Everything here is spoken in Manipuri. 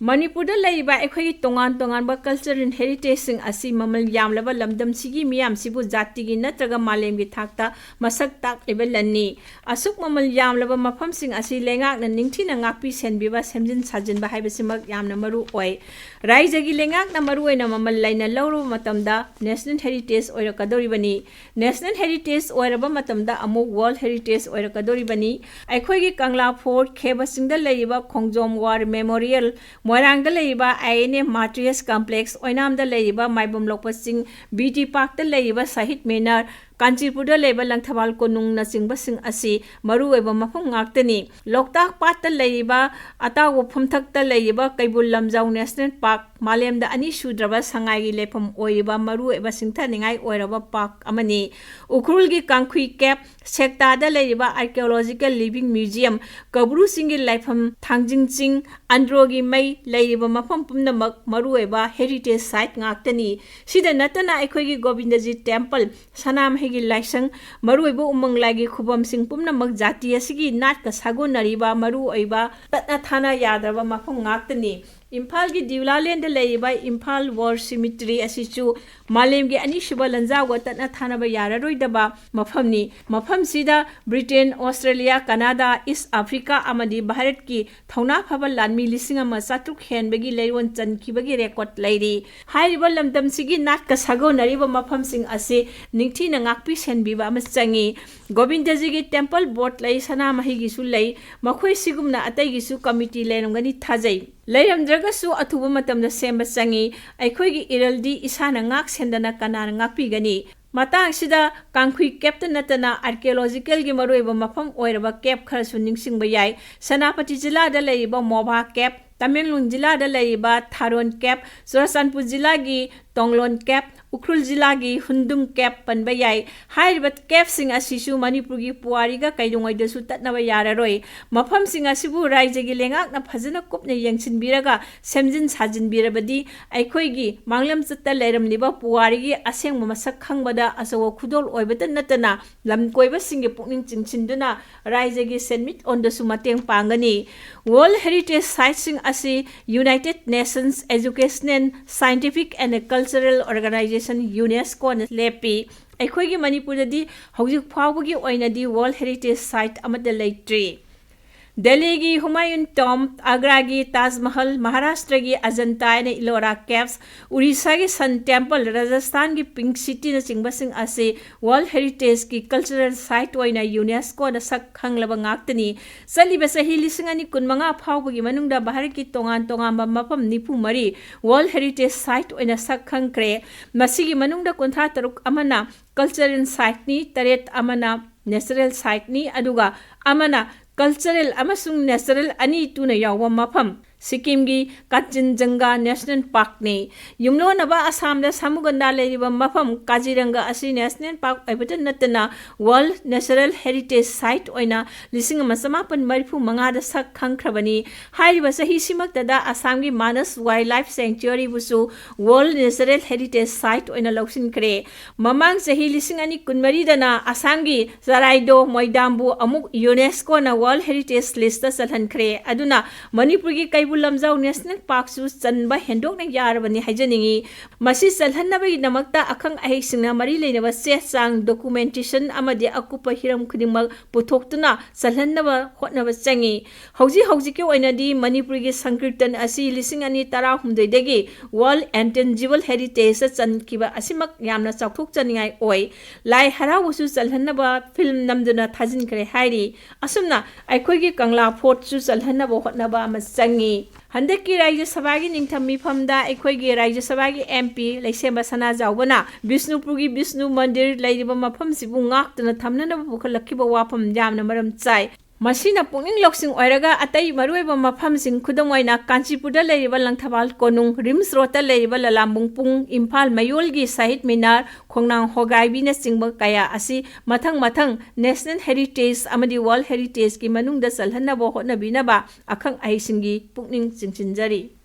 Manipurda laiba ekhoi tongan tongan ba cultural heritage sing asi mamal yamlaba lamdam sigi miyam sibu jati gi natraga malem gi thakta masak tak ebelani asuk mamal yamlaba mafam sing asi lengak na ningthi na ngakpi senbi ba semjin sajin ba haiba simak yamna maru oi raija gi lengak na maru ena mamal laina lawru matamda national heritage oira kadori bani national heritage oira ba matamda amu world heritage oira kadori bani ekhoi gi kangla fort kheba singda laiba khongjom war memorial Moirangda leiba INA Matrius Complex Oinamda leiba Maibum Lokpasing BT Park da leiba Sahit Menar Kanchipurda leiba Langthabal Konung na singba sing asi maru eba mafam ngaktani Loktak Pat da leiba ata wapam thak da leiba Kaibul Lamjau National Park Malem da ani sudraba sangai gi lepam oiba maru eba singtha ningai oiraba park amani Ukrul gi Kangkhui Cap Sekta da leiba Archaeological Living Museum Kabru singi laifam Thangjing Ching Androgi Mai leiba mafam pumnamak maru eba heritage site ngaktani sida natana ekhoi Govindaji Temple Sanam hegi laisang maru eba umang lagi khubam sing pumnamak jati asigi nat ka sagonariba maru eba tatna thana yadraba mafam ngaktani Imphal gi Diwlaland da leiba Imphal War Cemetery asichu malem gi ani shuba lanja watatna thana ba yararoi daba mafamni mafam sida Britain Australia Canada East Africa amadi Bharat ki thauna phaba lanmi lising ama satuk hen bagi leiron chan ki bagi record lairi hairiba lamdam sigi nat ka sago nariba mafam sing ase ningthi na ngakpi senbi ba ama changi Govindaji gi temple board lai sana mahi gi su lai makhoi sigumna atai gi su committee lenomgani thajai Layamdragasu atuba matamda semba changi aikhoigi iraldi isana ngak sendana kanana ngakpigani matang sida Kangkhui Captain natana archaeological gi maroiba mafam oiraba cap kharasu ningsingba yai Sanapati jila da leiba Mobha Cap Tamenglong jila da leiba Tharon Cap Churachandpur jila gi Tonglon Cap Ukhrul jila gi Hundung Cap panba yai hairiba cap sing asisu Manipur gi Puwari ga Kaidongoi da su tatnaba yararoi mafam sing asibu raija gi lengak na phajana kupna yengsin biraga semjin sajin birabadi aikhoi gi manglam chatta leiram liba Puwari gi aseng masak khangbada asawa khudol oibata natana lam koiba sing gi pukning chingchinduna raija gi senmit on da su mateng pangani World Heritage Sites sing asi United Nations Educational Scientific and Cultural Organization UNESCO na lepi aikhoigi Manipur di hojik phawgi oinadi World Heritage Site amada leitri Delhi gi Humayun Tomb Agra gi Taj Mahal Maharashtra gi Ajanta and Ellora Caves Orissa gi Sun Temple Rajasthan gi Pink City na singbasing ase World Heritage gi Cultural Site oina UNESCO na sak khanglaba ngaktani saliba sahi lisingani kunmanga phawgi manungda Bharat ki tongan mafam nipu mari World Heritage Site oina sak khangkre masigi manungda kuntha taruk amana cultural site ni taret amana natural site ni aduga amana cultural amasung natural ani tuna yawa mafam Sikkim gi Kachinjunga National Park ni yumlo naba Assam da samuganda leiba mafam Kaziranga asi National Park aibatan natana World Natural Heritage Site oina lising masamapan marifu manga da sak khangkhrabani hairiba sahi simakta da Assam gi Manas Wildlife Sanctuary busu World Natural Heritage Site oina loksin kre mamang sahi lising ani kunmari dana Assam gi Zaraido Moidambu amuk UNESCO na World Heritage List da salhan kre aduna Manipur gi Lamjau National Park su chanba hendok na yarabani haijaningi masi salhannabai namakta akhang ahik singna mari leinaba se chang documentation amadi akupa hiram khudimag puthokhtuna salhannaba hotnaba changi hauji ke oinadi Manipur gi sankirtan asi lising ani 16 dagi World Intangible Heritage chankiba asimak yamna chawthok chaningai oi lai harawu su salhannaba film namduna thajin kare hairi asumna aikoi gi Kangla Fort su salhannaba hotnaba ama changi Handaki Raja Sabagi Ningtham Mifamda Aikhoigi Raja Sabagi MP Laisemba Sana Jaubana Bishnupur gi Bishnu Mandir Laiba Mafam sibu ngaktana thamnana bukhalakkiba wafam yamna maram chai Masina punging loksing oiraga atai maruiba mafam sing khudam oina Kanchipurda leiba Langthabal Konung Rims Rota leiba Lalambung Pung Imphal Mayol gi Sahit Minar Khongnang Hogai bina singba kaya asi mathang National Heritage amadi World Heritage ki manungda salhanna bo hotna binaba akhang ahisingi pukning chingchinjari